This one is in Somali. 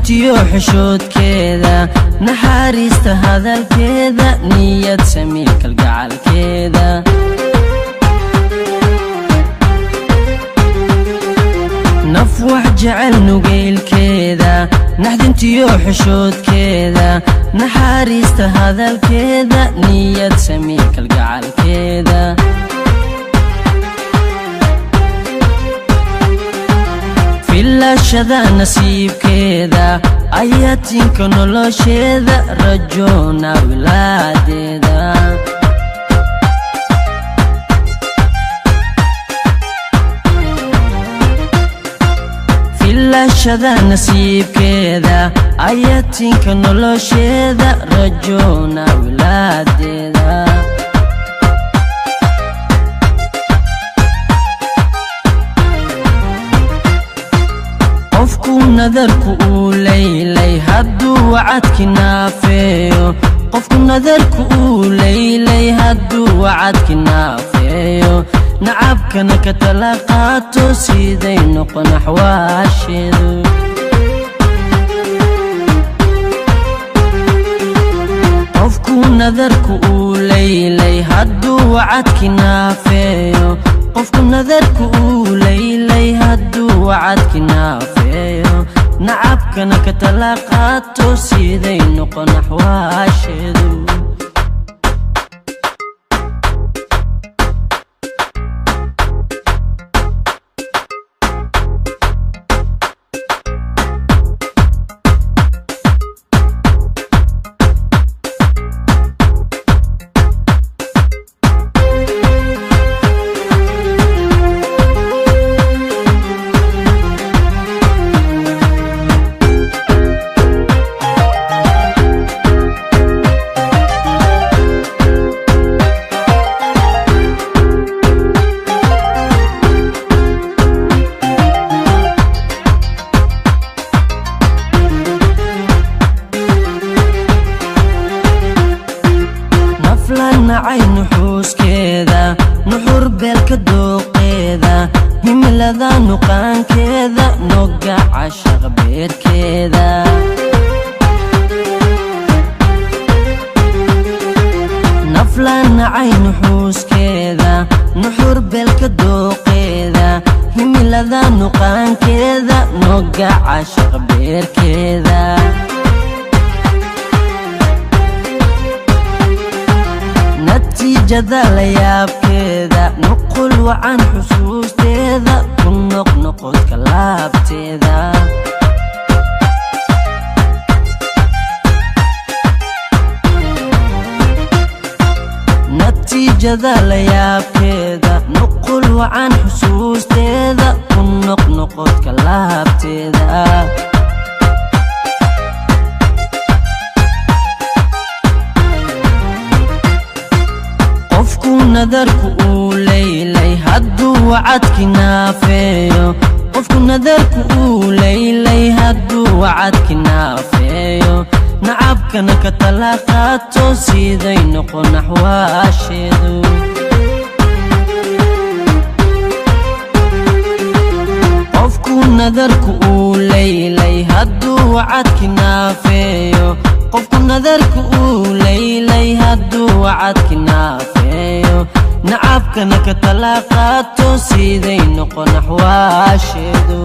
naxdintiyo xishoodkeeda naxariista hadalkeeda niyad samii kalgacalkeeda naf wax jecel nugeylkeeda naxdintiyo xishoodkeeda naxariista hadalkeeda niyad samii kalgacalkeeda filashada nasiibkeeda ayatinka nolosheeda rajoona wilaadeeda filashada nasiibkeeda ayatinka nolosheeda rajoona wilaadeeda qofku nadarku uu leylay hadduu wacadki naafeeyo qofku nadarku uu leylay hadduu wacadki naafeeyo nacabkana ka tala qaato siday noqon axwaasheedu qofku nadarku uu leylay hadduu wacadki naafeeyo qofku nadarku uu leylay hadduu wacadki naafeeyo nacabkana ka tala qaato siday noqon axwaasheedu nacay nuxuuskeeda nuxur beelka dooqeeda himilada nuqaankeeda noga cashaq beerkeeda nafla nacay nuxuuskeeda nuxur beelka dooqeeda himilada nuqaankeeda noga cashaq beerkeeda natiijada la yaabkeeda nuqul wacan xusuusteeda ku noqnoqodka laabteeda natiijada la yaabkeeda nuqul wacan xusuusteeda ku noqnoqodka laabteeda qofku nadarku uu leylay hadduu wacadki naafeeyo qofku nadarku uu leylay hadduu wacadki naafeeyo nacabkana ka tala qaato siday noqon axwaasheedu qofku nadarku uu leylay hadduu wacadki naafeeyo qofku nadarku uu leylay hadduu wacadki naafeeyo nacabkana ka tala qaato siday noqon axwaasheedu